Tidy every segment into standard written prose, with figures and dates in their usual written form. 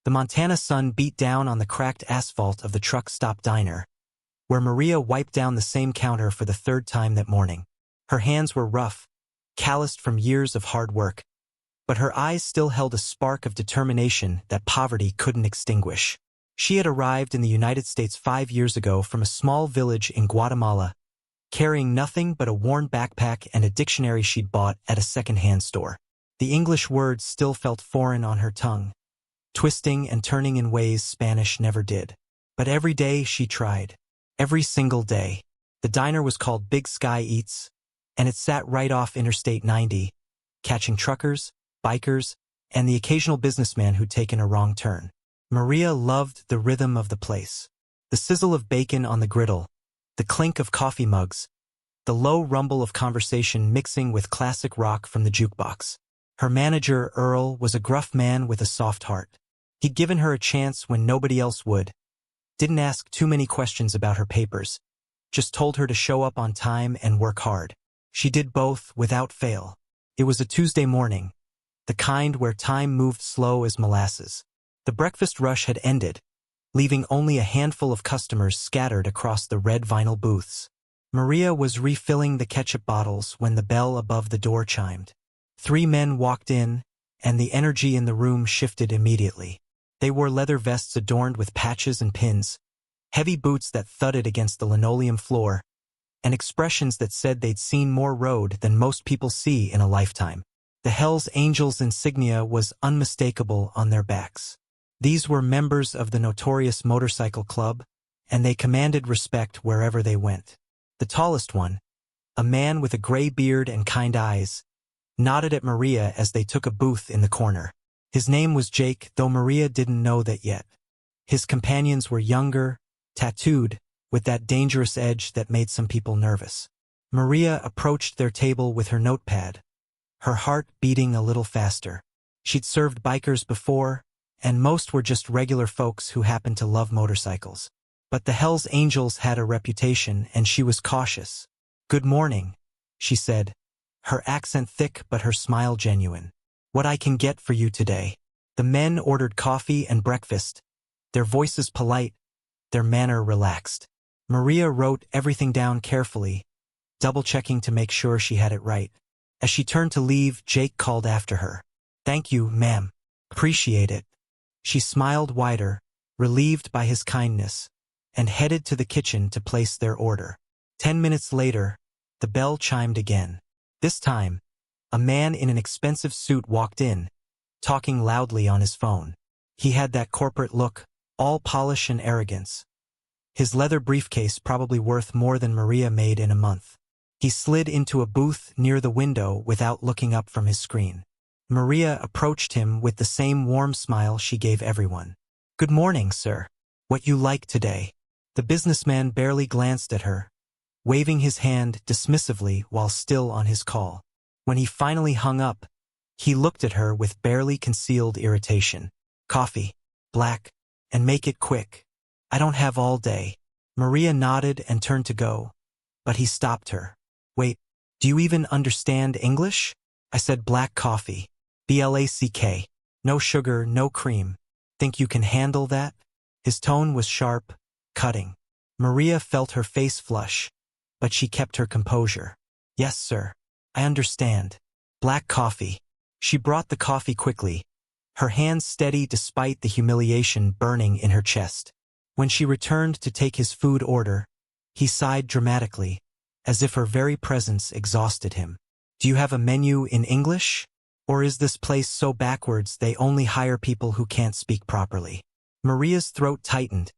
The Montana sun beat down on the cracked asphalt of the truck stop diner, where Maria wiped down the same counter for the third time that morning. Her hands were rough, calloused from years of hard work, but her eyes still held a spark of determination that poverty couldn't extinguish. She had arrived in the United States 5 years ago from a small village in Guatemala, carrying nothing but a worn backpack and a dictionary she'd bought at a second-hand store. The English words still felt foreign on her tongue, twisting and turning in ways Spanish never did. But every day she tried. Every single day. The diner was called Big Sky Eats, and it sat right off Interstate 90, catching truckers, bikers, and the occasional businessman who'd taken a wrong turn. Maria loved the rhythm of the place. The sizzle of bacon on the griddle, the clink of coffee mugs, the low rumble of conversation mixing with classic rock from the jukebox. Her manager, Earl, was a gruff man with a soft heart. He'd given her a chance when nobody else would. Didn't ask too many questions about her papers. Just told her to show up on time and work hard. She did both without fail. It was a Tuesday morning, the kind where time moved slow as molasses. The breakfast rush had ended, leaving only a handful of customers scattered across the red vinyl booths. Maria was refilling the ketchup bottles when the bell above the door chimed. 3 men walked in, and the energy in the room shifted immediately. They wore leather vests adorned with patches and pins, heavy boots that thudded against the linoleum floor, and expressions that said they'd seen more road than most people see in a lifetime. The Hells Angels insignia was unmistakable on their backs. These were members of the notorious motorcycle club, and they commanded respect wherever they went. The tallest one, a man with a gray beard and kind eyes, nodded at Maria as they took a booth in the corner. His name was Jake, though Maria didn't know that yet. His companions were younger, tattooed, with that dangerous edge that made some people nervous. Maria approached their table with her notepad, her heart beating a little faster. She'd served bikers before, and most were just regular folks who happened to love motorcycles. But the Hells Angels had a reputation, and she was cautious. "Good morning," she said, her accent thick but her smile genuine. "What I can get for you today?" The men ordered coffee and breakfast, their voices polite, their manner relaxed. Maria wrote everything down carefully, double-checking to make sure she had it right. As she turned to leave, Jake called after her. "Thank you, ma'am. Appreciate it." She smiled wider, relieved by his kindness, and headed to the kitchen to place their order. 10 minutes later, the bell chimed again. This time, a man in an expensive suit walked in, talking loudly on his phone. He had that corporate look, all polish and arrogance. His leather briefcase probably worth more than Maria made in a month. He slid into a booth near the window without looking up from his screen. Maria approached him with the same warm smile she gave everyone. "Good morning, sir. What you like today?" The businessman barely glanced at her, waving his hand dismissively while still on his call. When he finally hung up, he looked at her with barely concealed irritation. "Coffee, black, and make it quick. I don't have all day." Maria nodded and turned to go, but he stopped her. "Wait, do you even understand English?" "I said black coffee. BLACK. No sugar, no cream. Think you can handle that?" His tone was sharp, cutting. Maria felt her face flush, but she kept her composure. "Yes, sir. I understand. Black coffee." She brought the coffee quickly, her hands steady despite the humiliation burning in her chest. When she returned to take his food order, he sighed dramatically, as if her very presence exhausted him. "Do you have a menu in English? Or is this place so backwards they only hire people who can't speak properly?" Maria's throat tightened,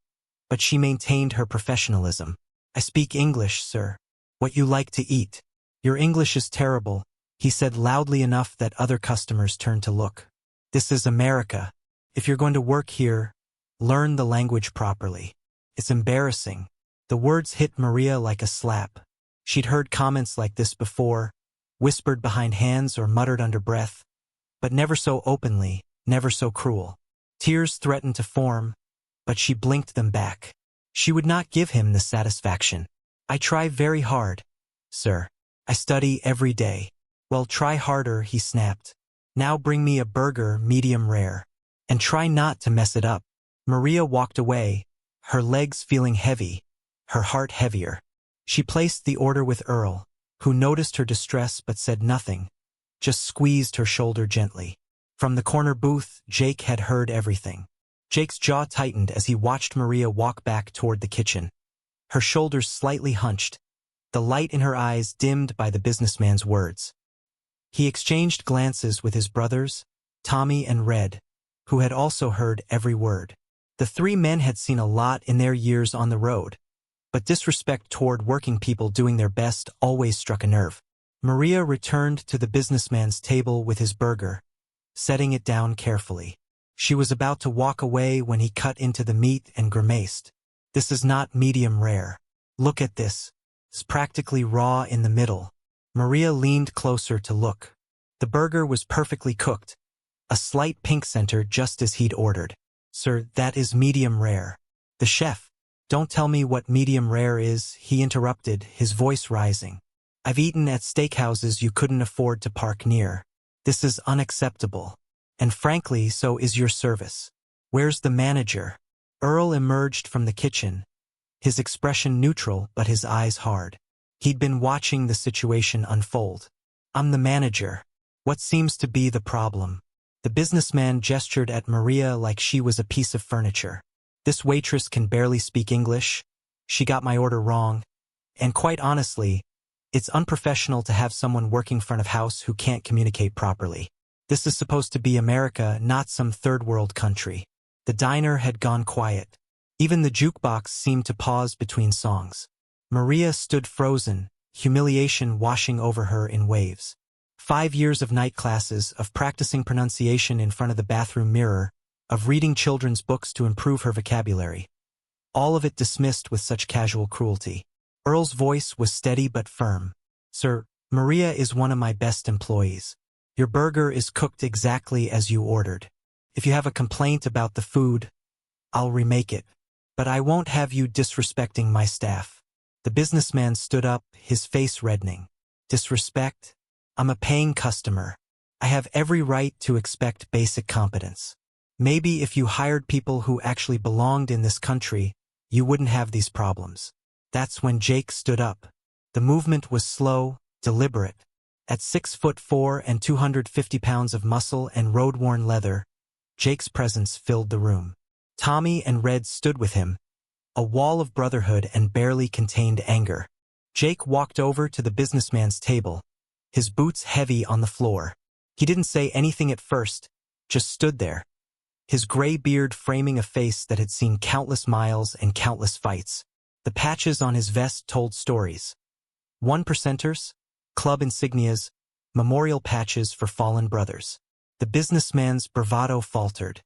but she maintained her professionalism. "I speak English, sir. What you like to eat?" "Your English is terrible," he said loudly enough that other customers turned to look. "This is America. If you're going to work here, learn the language properly. It's embarrassing." The words hit Maria like a slap. She'd heard comments like this before, whispered behind hands or muttered under breath, but never so openly, never so cruel. Tears threatened to form, but she blinked them back. She would not give him the satisfaction. "I try very hard, sir. I study every day." "Well, try harder," he snapped. "Now bring me a burger, medium rare." And try not to mess it up. Maria walked away, her legs feeling heavy, her heart heavier. She placed the order with Earl, who noticed her distress but said nothing, just squeezed her shoulder gently. From the corner booth, Jake had heard everything. Jake's jaw tightened as he watched Maria walk back toward the kitchen. Her shoulders slightly hunched, the light in her eyes dimmed by the businessman's words. He exchanged glances with his brothers, Tommy and Red, who had also heard every word. The three men had seen a lot in their years on the road, but disrespect toward working people doing their best always struck a nerve. Maria returned to the businessman's table with his burger, setting it down carefully. She was about to walk away when he cut into the meat and grimaced. "This is not medium rare. Look at this. It's practically raw in the middle." Maria leaned closer to look. The burger was perfectly cooked, a slight pink center just as he'd ordered. "Sir, that is medium rare." The chef, "Don't tell me what medium rare is," he interrupted, his voice rising. "I've eaten at steakhouses you couldn't afford to park near. This is unacceptable. And frankly, so is your service. Where's the manager?" Earl emerged from the kitchen, his expression neutral but his eyes hard. He'd been watching the situation unfold. "I'm the manager. What seems to be the problem?" The businessman gestured at Maria like she was a piece of furniture. "This waitress can barely speak English. She got my order wrong. And quite honestly, it's unprofessional to have someone working front of house who can't communicate properly. This is supposed to be America, not some third world country." The diner had gone quiet. Even the jukebox seemed to pause between songs. Maria stood frozen, humiliation washing over her in waves. 5 years of night classes, of practicing pronunciation in front of the bathroom mirror, of reading children's books to improve her vocabulary. All of it dismissed with such casual cruelty. Earl's voice was steady but firm. "Sir, Maria is one of my best employees. Your burger is cooked exactly as you ordered. If you have a complaint about the food, I'll remake it. But I won't have you disrespecting my staff." The businessman stood up, his face reddening. "Disrespect? I'm a paying customer. I have every right to expect basic competence. Maybe if you hired people who actually belonged in this country, you wouldn't have these problems." That's when Jake stood up. The movement was slow, deliberate. At 6'4" and 250 pounds of muscle and road-worn leather, Jake's presence filled the room. Tommy and Red stood with him, a wall of brotherhood and barely contained anger. Jake walked over to the businessman's table, his boots heavy on the floor. He didn't say anything at first, just stood there, his gray beard framing a face that had seen countless miles and countless fights. The patches on his vest told stories. 1%ers, club insignias, memorial patches for fallen brothers. The businessman's bravado faltered.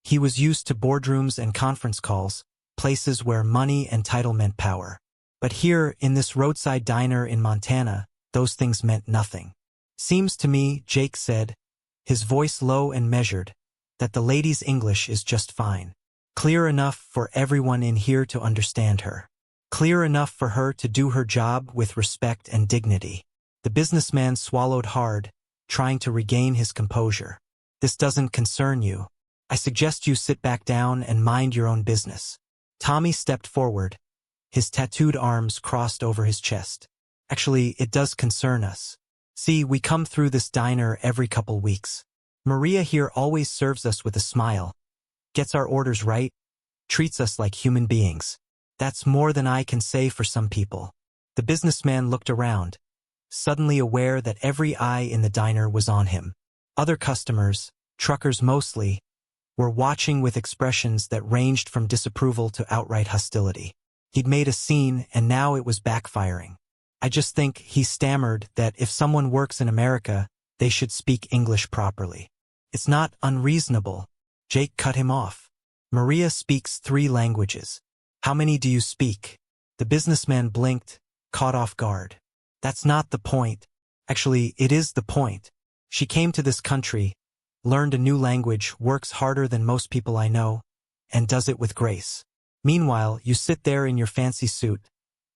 He was used to boardrooms and conference calls, places where money and title meant power. But here, in this roadside diner in Montana, those things meant nothing. "Seems to me," Jake said, his voice low and measured, "that the lady's English is just fine. Clear enough for everyone in here to understand her. Clear enough for her to do her job with respect and dignity." The businessman swallowed hard, trying to regain his composure. "This doesn't concern you. I suggest you sit back down and mind your own business." Tommy stepped forward, his tattooed arms crossed over his chest. "Actually, it does concern us. See, we come through this diner every couple weeks. Maria here always serves us with a smile, gets our orders right, treats us like human beings. That's more than I can say for some people." The businessman looked around, suddenly aware that every eye in the diner was on him. Other customers, truckers mostly, were watching with expressions that ranged from disapproval to outright hostility. He'd made a scene, and now it was backfiring. "I just think," he stammered, "that if someone works in America, they should speak English properly." "It's not unreasonable." Jake cut him off. "Maria speaks 3 languages. How many do you speak?" The businessman blinked, caught off guard. "That's not the point. Actually, it is the point. She came to this country, learned a new language, works harder than most people I know, and does it with grace. Meanwhile, you sit there in your fancy suit,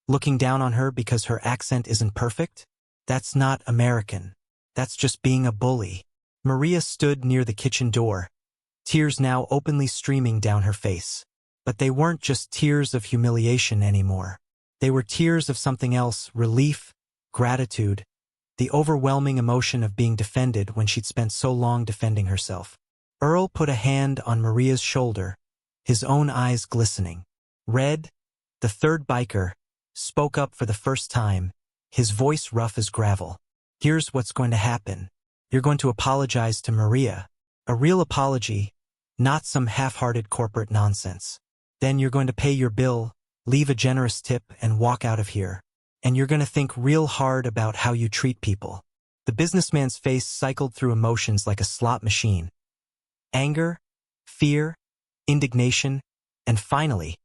looking down on her because her accent isn't perfect? That's not American. That's just being a bully." Maria stood near the kitchen door, tears now openly streaming down her face. But they weren't just tears of humiliation anymore. They were tears of something else: relief, gratitude, the overwhelming emotion of being defended when she'd spent so long defending herself. Earl put a hand on Maria's shoulder, his own eyes glistening. Red, the third biker, spoke up for the first time, his voice rough as gravel. Here's what's going to happen. You're going to apologize to Maria. A real apology, not some half-hearted corporate nonsense. Then you're going to pay your bill, leave a generous tip, and walk out of here. And you're going to think real hard about how you treat people. The businessman's face cycled through emotions like a slot machine. Anger, fear, indignation, and finally,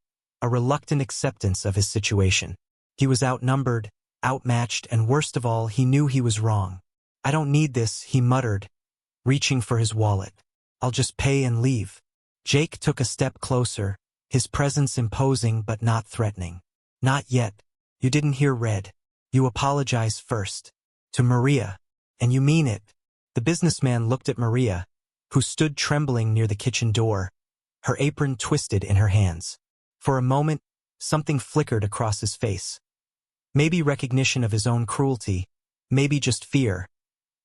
a reluctant acceptance of his situation. He was outnumbered, outmatched, and worst of all, he knew he was wrong. "I don't need this," he muttered, reaching for his wallet. "I'll just pay and leave." Jake took a step closer, his presence imposing but not threatening. "Not yet. You didn't hear Red. You apologize first. To Maria. And you mean it." The businessman looked at Maria, who stood trembling near the kitchen door, her apron twisted in her hands. For a moment, something flickered across his face. Maybe recognition of his own cruelty, maybe just fear.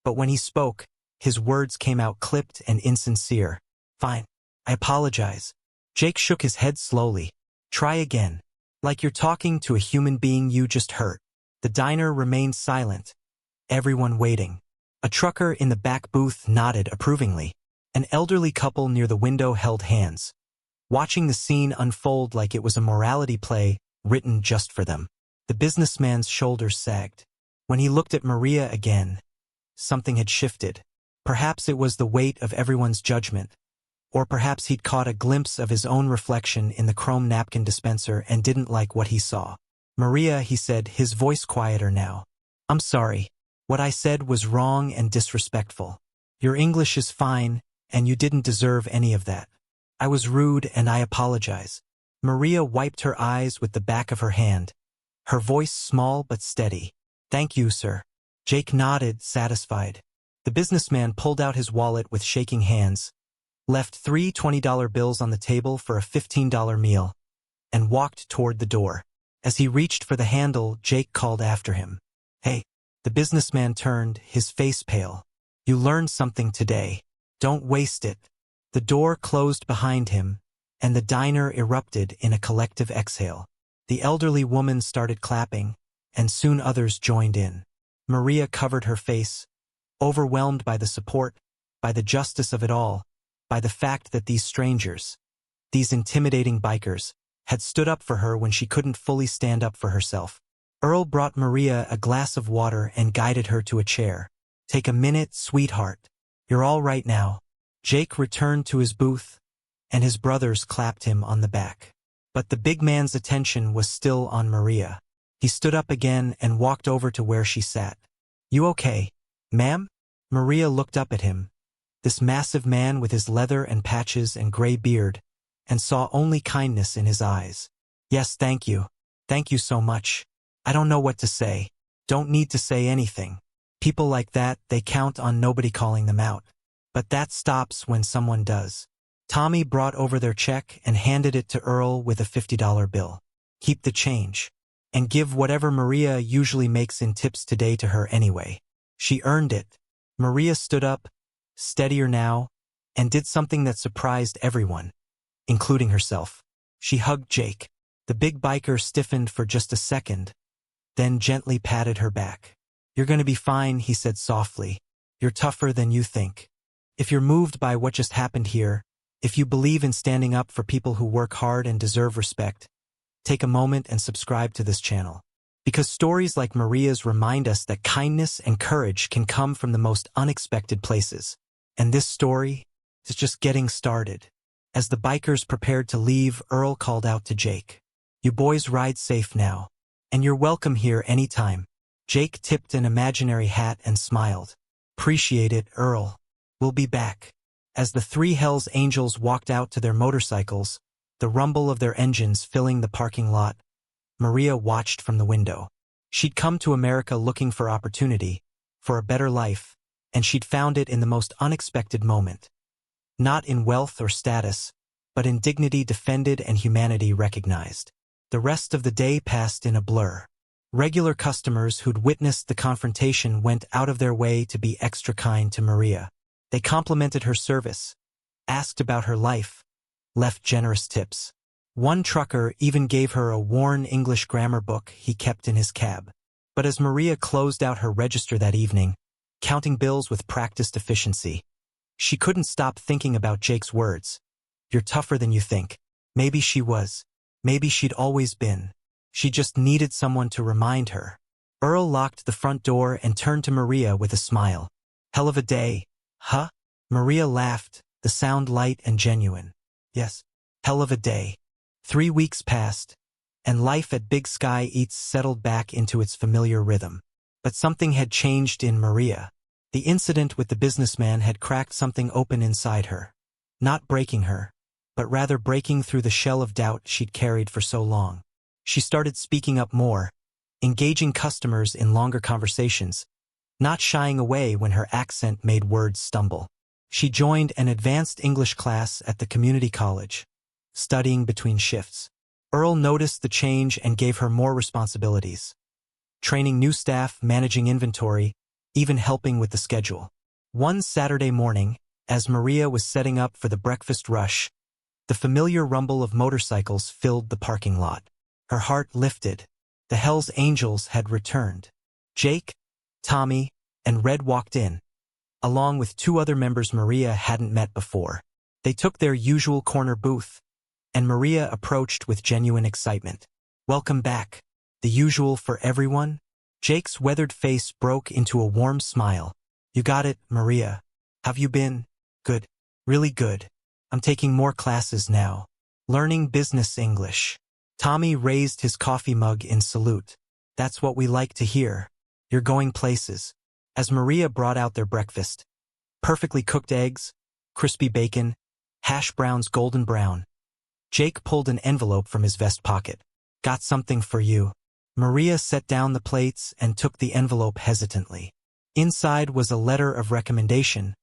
But when he spoke, his words came out clipped and insincere. "Fine. I apologize." Jake shook his head slowly. "Try again. Like you're talking to a human being you just hurt." The diner remained silent, everyone waiting. A trucker in the back booth nodded approvingly. An elderly couple near the window held hands, watching the scene unfold like it was a morality play written just for them. The businessman's shoulders sagged. When he looked at Maria again, something had shifted. Perhaps it was the weight of everyone's judgment, or perhaps he'd caught a glimpse of his own reflection in the chrome napkin dispenser and didn't like what he saw. "Maria," he said, his voice quieter now. "I'm sorry. What I said was wrong and disrespectful. Your English is fine, and you didn't deserve any of that. I was rude and I apologize." Maria wiped her eyes with the back of her hand, her voice small but steady. "Thank you, sir." Jake nodded, satisfied. The businessman pulled out his wallet with shaking hands, left 3 $20 bills on the table for a $15 meal, and walked toward the door. As he reached for the handle, Jake called after him. "Hey." The businessman turned, his face pale. "You learned something today. Don't waste it." The door closed behind him, and the diner erupted in a collective exhale. The elderly woman started clapping, and soon others joined in. Maria covered her face, overwhelmed by the support, by the justice of it all, by the fact that these strangers, these intimidating bikers, had stood up for her when she couldn't fully stand up for herself. Earl brought Maria a glass of water and guided her to a chair. "Take a minute, sweetheart. You're all right now." Jake returned to his booth, and his brothers clapped him on the back. But the big man's attention was still on Maria. He stood up again and walked over to where she sat. "You okay, ma'am?" Maria looked up at him, this massive man with his leather and patches and gray beard, and saw only kindness in his eyes. "Yes, thank you. Thank you so much. I don't know what to say. Don't need to say anything. People like that, they count on nobody calling them out. But that stops when someone does." Tommy brought over their check and handed it to Earl with a $50 bill. "Keep the change. And give whatever Maria usually makes in tips today to her anyway. She earned it." Maria stood up, steadier now, and did something that surprised everyone, including herself. She hugged Jake. The big biker stiffened for just a second, then gently patted her back. "You're going to be fine," he said softly. "You're tougher than you think. If you're moved by what just happened here, if you believe in standing up for people who work hard and deserve respect, take a moment and subscribe to this channel. Because stories like Maria's remind us that kindness and courage can come from the most unexpected places. And this story is just getting started." As the bikers prepared to leave, Earl called out to Jake. "You boys ride safe now. And you're welcome here anytime." Jake tipped an imaginary hat and smiled. "Appreciate it, Earl. We'll be back." As the 3 Hells Angels walked out to their motorcycles, the rumble of their engines filling the parking lot, Maria watched from the window. She'd come to America looking for opportunity, for a better life, and she'd found it in the most unexpected moment. Not in wealth or status, but in dignity defended and humanity recognized. The rest of the day passed in a blur. Regular customers who'd witnessed the confrontation went out of their way to be extra kind to Maria. They complimented her service, asked about her life, left generous tips. One trucker even gave her a worn English grammar book he kept in his cab. But as Maria closed out her register that evening, counting bills with practiced efficiency, she couldn't stop thinking about Jake's words. You're tougher than you think. Maybe she was. Maybe she'd always been. She just needed someone to remind her. Earl locked the front door and turned to Maria with a smile. Hell of a day, huh? Maria laughed, the sound light and genuine. Yes, hell of a day. 3 weeks passed, and life at Big Sky Eats settled back into its familiar rhythm. But something had changed in Maria. The incident with the businessman had cracked something open inside her. Not breaking her, but rather breaking through the shell of doubt she'd carried for so long. She started speaking up more, engaging customers in longer conversations, not shying away when her accent made words stumble. She joined an advanced English class at the community college, studying between shifts. Earl noticed the change and gave her more responsibilities. Training new staff, managing inventory, even helping with the schedule. One Saturday morning, as Maria was setting up for the breakfast rush, the familiar rumble of motorcycles filled the parking lot. Her heart lifted. The Hells Angels had returned. Jake, Tommy, and Red walked in, along with 2 other members Maria hadn't met before. They took their usual corner booth, and Maria approached with genuine excitement. Welcome back. The usual for everyone? Jake's weathered face broke into a warm smile. You got it, Maria. Have you been? Good. Really good. I'm taking more classes now. Learning business English. Tommy raised his coffee mug in salute. That's what we like to hear. You're going places. As Maria brought out their breakfast, perfectly cooked eggs, crispy bacon, hash browns golden brown. Jake pulled an envelope from his vest pocket. Got something for you. Maria set down the plates and took the envelope hesitantly. Inside was a letter of recommendation,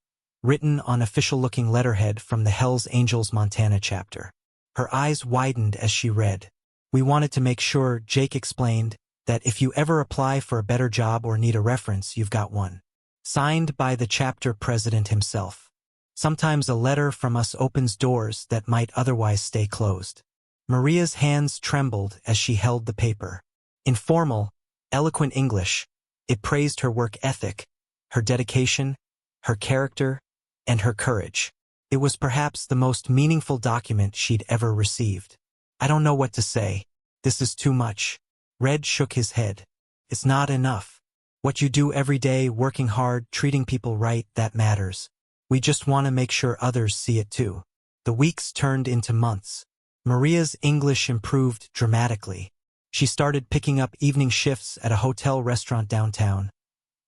written on official-looking letterhead from the Hells Angels Montana chapter. Her eyes widened as she read. We wanted to make sure, Jake explained, that if you ever apply for a better job or need a reference, you've got one. Signed by the chapter president himself. Sometimes a letter from us opens doors that might otherwise stay closed. Maria's hands trembled as she held the paper. In formal, eloquent English, it praised her work ethic, her dedication, her character, and her courage. It was perhaps the most meaningful document she'd ever received. I don't know what to say. This is too much. Red shook his head. It's not enough. What you do every day, working hard, treating people right, that matters. We just want to make sure others see it too. The weeks turned into months. Maria's English improved dramatically. She started picking up evening shifts at a hotel restaurant downtown,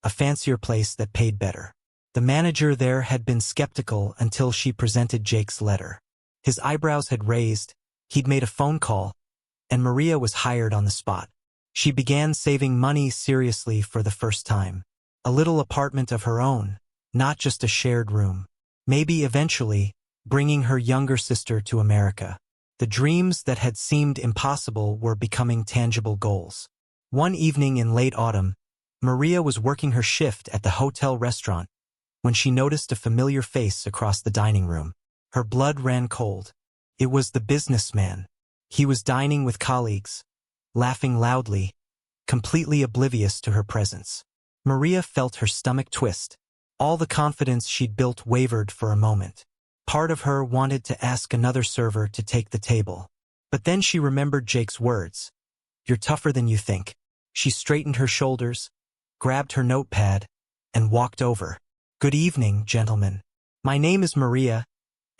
a fancier place that paid better. The manager there had been skeptical until she presented Jake's letter. His eyebrows had raised, he'd made a phone call, and Maria was hired on the spot. She began saving money seriously for the first time. A little apartment of her own, not just a shared room. Maybe eventually, bringing her younger sister to America. The dreams that had seemed impossible were becoming tangible goals. One evening in late autumn, Maria was working her shift at the hotel restaurant when she noticed a familiar face across the dining room. Her blood ran cold. It was the businessman. He was dining with colleagues, laughing loudly, completely oblivious to her presence. Maria felt her stomach twist. All the confidence she'd built wavered for a moment. Part of her wanted to ask another server to take the table. But then she remembered Jake's words. You're tougher than you think. She straightened her shoulders, grabbed her notepad, and walked over. Good evening, gentlemen. My name is Maria,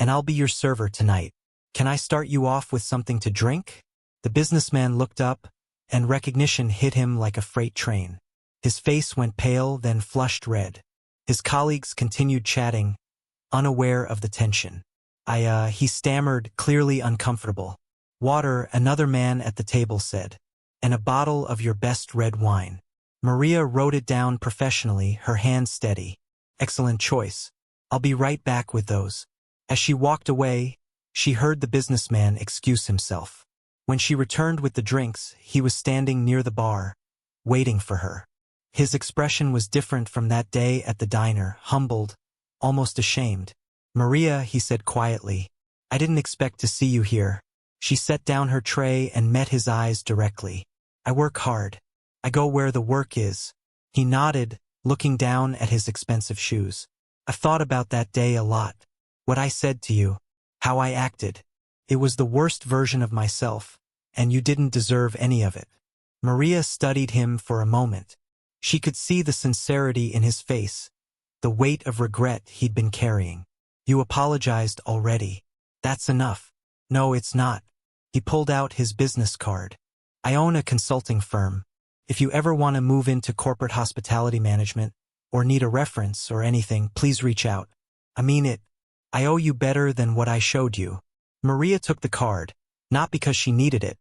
and I'll be your server tonight. Can I start you off with something to drink? The businessman looked up, and recognition hit him like a freight train. His face went pale, then flushed red. His colleagues continued chatting, unaware of the tension. He stammered, clearly uncomfortable. Water, another man at the table said, and a bottle of your best red wine. Maria wrote it down professionally, her hand steady. Excellent choice. I'll be right back with those. As she walked away, she heard the businessman excuse himself. When she returned with the drinks, he was standing near the bar, waiting for her. His expression was different from that day at the diner, humbled, almost ashamed. "Maria," he said quietly, "I didn't expect to see you here." She set down her tray and met his eyes directly. "I work hard. I go where the work is." He nodded, looking down at his expensive shoes. "I've thought about that day a lot. What I said to you. How I acted. It was the worst version of myself, and you didn't deserve any of it." Maria studied him for a moment. She could see the sincerity in his face, the weight of regret he'd been carrying. "You apologized already. That's enough." "No, it's not." He pulled out his business card. "I own a consulting firm. If you ever want to move into corporate hospitality management, or need a reference or anything, please reach out. I mean it. I owe you better than what I showed you." Maria took the card, not because she needed it,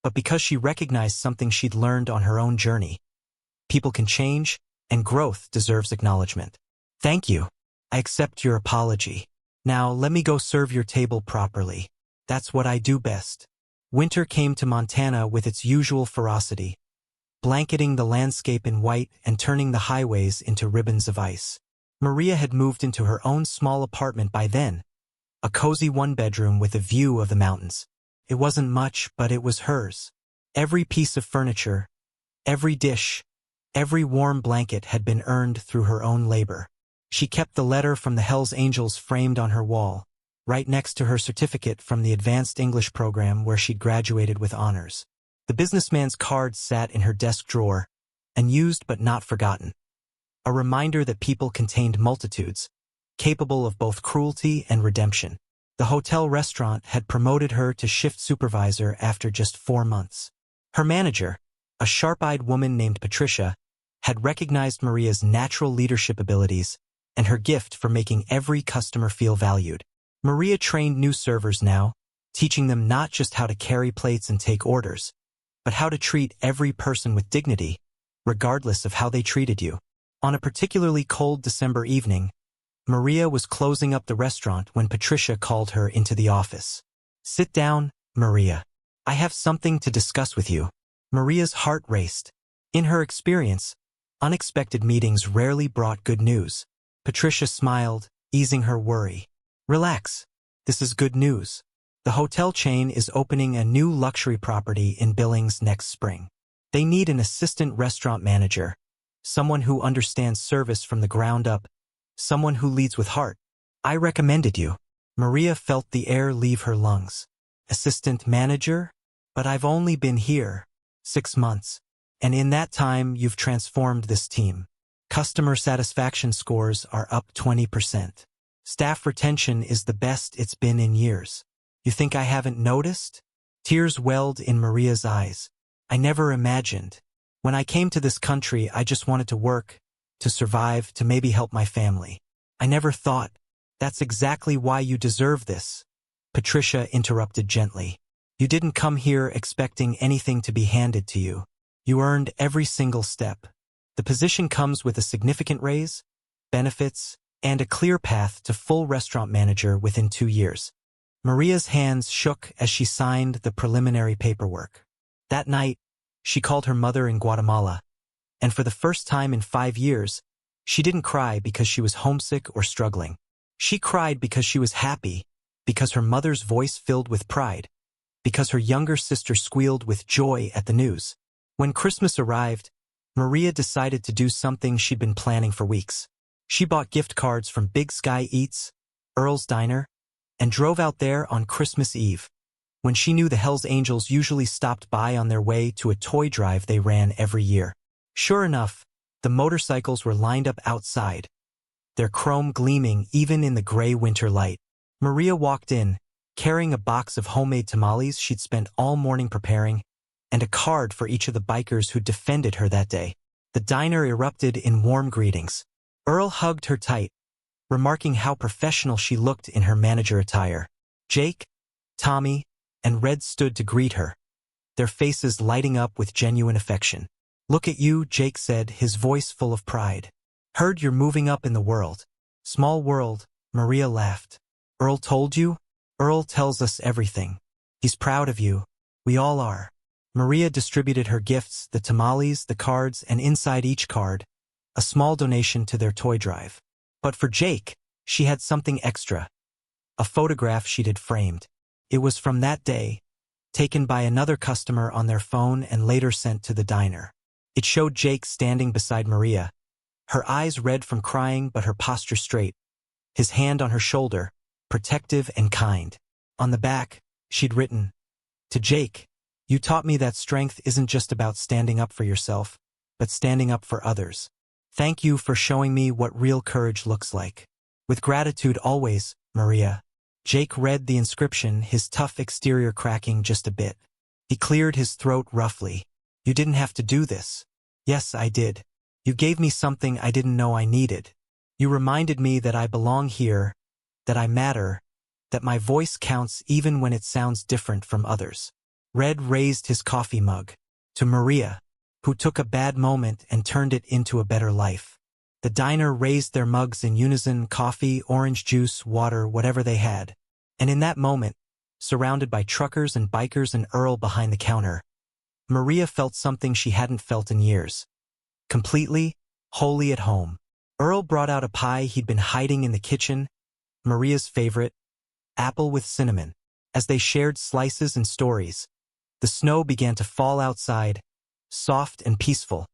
but because she recognized something she'd learned on her own journey. People can change, and growth deserves acknowledgement. "Thank you. I accept your apology. Now let me go serve your table properly. That's what I do best." Winter came to Montana with its usual ferocity, blanketing the landscape in white and turning the highways into ribbons of ice. Maria had moved into her own small apartment by then, a cozy one-bedroom with a view of the mountains. It wasn't much, but it was hers. Every piece of furniture, every dish, every warm blanket had been earned through her own labor. She kept the letter from the Hells Angels framed on her wall, right next to her certificate from the advanced English program where she'd graduated with honors. The businessman's card sat in her desk drawer, unused but not forgotten. A reminder that people contained multitudes, capable of both cruelty and redemption. The hotel restaurant had promoted her to shift supervisor after just 4 months. Her manager, a sharp-eyed woman named Patricia, had recognized Maria's natural leadership abilities and her gift for making every customer feel valued. Maria trained new servers now, teaching them not just how to carry plates and take orders, but how to treat every person with dignity, regardless of how they treated you. On a particularly cold December evening, Maria was closing up the restaurant when Patricia called her into the office. "Sit down, Maria. I have something to discuss with you." Maria's heart raced. In her experience, unexpected meetings rarely brought good news. Patricia smiled, easing her worry. "Relax. This is good news. The hotel chain is opening a new luxury property in Billings next spring. They need an assistant restaurant manager, someone who understands service from the ground up, someone who leads with heart. I recommended you." Maria felt the air leave her lungs. "Assistant manager? But I've only been here 6 months. And in that time, you've transformed this team. Customer satisfaction scores are up 20%. Staff retention is the best it's been in years. You think I haven't noticed?" Tears welled in Maria's eyes. "I never imagined. When I came to this country, I just wanted to work, to survive, to maybe help my family. I never thought, that's exactly why you deserve this." Patricia interrupted gently. "You didn't come here expecting anything to be handed to you. You earned every single step. The position comes with a significant raise, benefits, and a clear path to full restaurant manager within 2 years." Maria's hands shook as she signed the preliminary paperwork. That night, she called her mother in Guatemala, and for the first time in 5 years, she didn't cry because she was homesick or struggling. She cried because she was happy, because her mother's voice filled with pride, because her younger sister squealed with joy at the news. When Christmas arrived, Maria decided to do something she'd been planning for weeks. She bought gift cards from Big Sky Eats, Earl's Diner, and drove out there on Christmas Eve, when she knew the Hells Angels usually stopped by on their way to a toy drive they ran every year. Sure enough, the motorcycles were lined up outside, their chrome gleaming even in the gray winter light. Maria walked in, carrying a box of homemade tamales she'd spent all morning preparing, and a card for each of the bikers who defended her that day. The diner erupted in warm greetings. Earl hugged her tight, remarking how professional she looked in her manager attire. Jake, Tommy, and Red stood to greet her, their faces lighting up with genuine affection. "Look at you," Jake said, his voice full of pride. "Heard you're moving up in the world." "Small world," Maria laughed. Earl told you? Earl tells us everything. He's proud of you. We all are. Maria distributed her gifts, the tamales, the cards, and inside each card, a small donation to their toy drive. But for Jake, she had something extra. A photograph she'd had framed. It was from that day, taken by another customer on their phone and later sent to the diner. It showed Jake standing beside Maria, her eyes red from crying but her posture straight, his hand on her shoulder, protective and kind. On the back, she'd written, "To Jake, you taught me that strength isn't just about standing up for yourself, but standing up for others. Thank you for showing me what real courage looks like. With gratitude always, Maria." Jake read the inscription, his tough exterior cracking just a bit. He cleared his throat roughly. "You didn't have to do this." "Yes, I did. You gave me something I didn't know I needed. You reminded me that I belong here, that I matter, that my voice counts even when it sounds different from others." Red raised his coffee mug. "To Maria, who took a bad moment and turned it into a better life." The diner raised their mugs in unison, coffee, orange juice, water, whatever they had. And in that moment, surrounded by truckers and bikers and Earl behind the counter, Maria felt something she hadn't felt in years. Completely, wholly at home. Earl brought out a pie he'd been hiding in the kitchen, Maria's favorite, apple with cinnamon. As they shared slices and stories, the snow began to fall outside, soft and peaceful,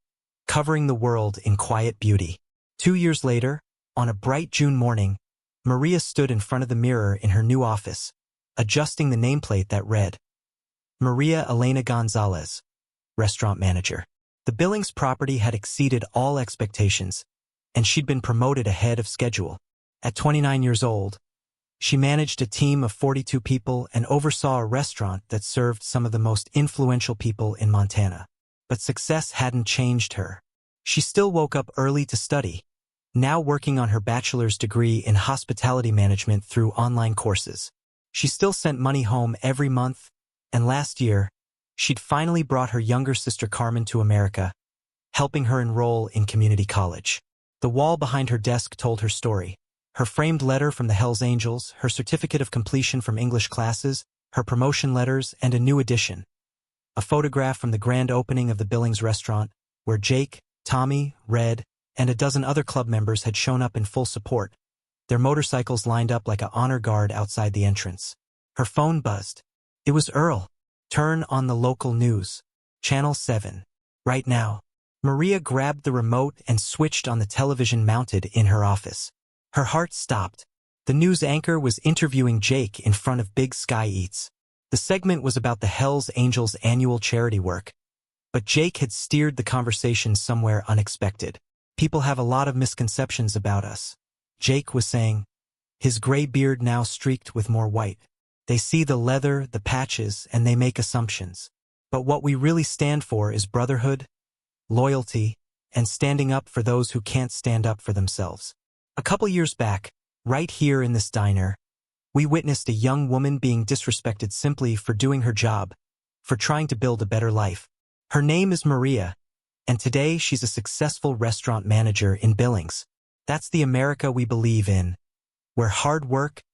covering the world in quiet beauty. 2 years later, on a bright June morning, Maria stood in front of the mirror in her new office, adjusting the nameplate that read, Maria Elena Gonzalez, restaurant manager. The Billings property had exceeded all expectations, and she'd been promoted ahead of schedule. At 29 years old, she managed a team of 42 people and oversaw a restaurant that served some of the most influential people in Montana. But success hadn't changed her. She still woke up early to study, now working on her bachelor's degree in hospitality management through online courses. She still sent money home every month, and last year, she'd finally brought her younger sister Carmen to America, helping her enroll in community college. The wall behind her desk told her story. Her framed letter from the Hells Angels, her certificate of completion from English classes, her promotion letters, and a new addition. A photograph from the grand opening of the Billings restaurant, where Jake, Tommy, Red, and a dozen other club members had shown up in full support, their motorcycles lined up like an honor guard outside the entrance. Her phone buzzed. It was Earl. "Turn on the local news. Channel 7. Right now." Maria grabbed the remote and switched on the television mounted in her office. Her heart stopped. The news anchor was interviewing Jake in front of Big Sky Eats. The segment was about the Hells Angels' annual charity work, but Jake had steered the conversation somewhere unexpected. "People have a lot of misconceptions about us," Jake was saying, his gray beard now streaked with more white. "They see the leather, the patches, and they make assumptions. But what we really stand for is brotherhood, loyalty, and standing up for those who can't stand up for themselves." A couple years back, right here in this diner, we witnessed a young woman being disrespected simply for doing her job, for trying to build a better life. Her name is Maria, and today she's a successful restaurant manager in Billings. That's the America we believe in, where hard work,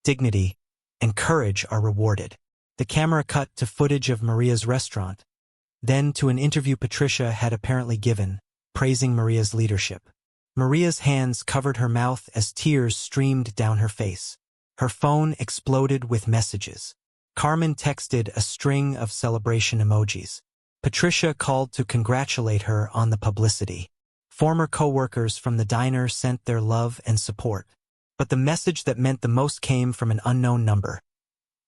dignity, and courage are rewarded. The camera cut to footage of Maria's restaurant, then to an interview Patricia had apparently given, praising Maria's leadership. Maria's hands covered her mouth as tears streamed down her face. Her phone exploded with messages. Carmen texted a string of celebration emojis. Patricia called to congratulate her on the publicity. Former co-workers from the diner sent their love and support. But the message that meant the most came from an unknown number.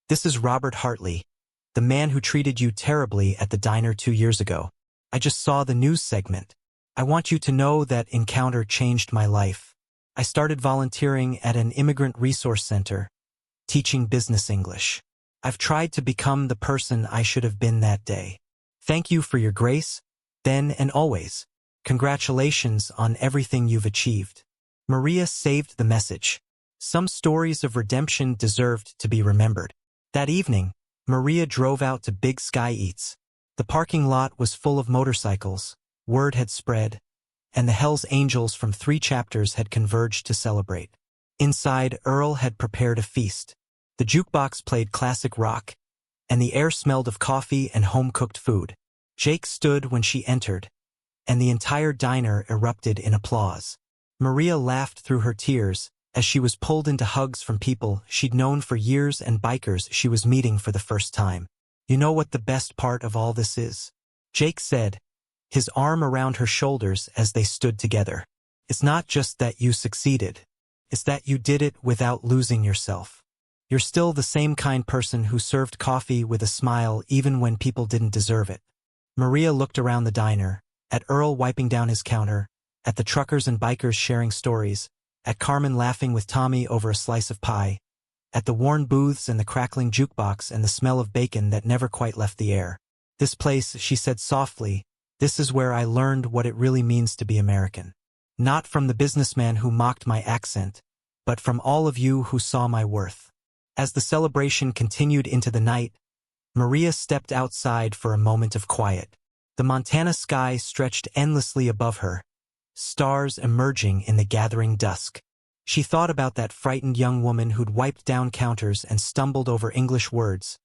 "This is Robert Hartley, the man who treated you terribly at the diner 2 years ago. I just saw the news segment. I want you to know that encounter changed my life. I started volunteering at an immigrant resource center, teaching business English. I've tried to become the person I should have been that day. Thank you for your grace, then and always. Congratulations on everything you've achieved." Maria saved the message. Some stories of redemption deserved to be remembered. That evening, Maria drove out to Big Sky Eats. The parking lot was full of motorcycles. Word had spread, and the Hells Angels from 3 chapters had converged to celebrate. Inside, Earl had prepared a feast. The jukebox played classic rock, and the air smelled of coffee and home-cooked food. Jake stood when she entered, and the entire diner erupted in applause. Maria laughed through her tears as she was pulled into hugs from people she'd known for years and bikers she was meeting for the first time. "You know what the best part of all this is?" Jake said, his arm around her shoulders as they stood together. "It's not just that you succeeded. It's that you did it without losing yourself. You're still the same kind person who served coffee with a smile even when people didn't deserve it." Maria looked around the diner, at Earl wiping down his counter, at the truckers and bikers sharing stories, at Carmen laughing with Tommy over a slice of pie, at the worn booths and the crackling jukebox and the smell of bacon that never quite left the air. "This place," she said softly, "this is where I learned what it really means to be American. Not from the businessman who mocked my accent, but from all of you who saw my worth." As the celebration continued into the night, Maria stepped outside for a moment of quiet. The Montana sky stretched endlessly above her, stars emerging in the gathering dusk. She thought about that frightened young woman who'd wiped down counters and stumbled over English words,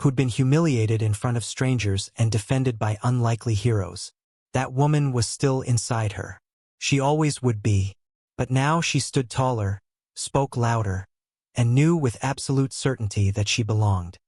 who'd been humiliated in front of strangers and defended by unlikely heroes. That woman was still inside her. She always would be. But now she stood taller, spoke louder, and knew with absolute certainty that she belonged.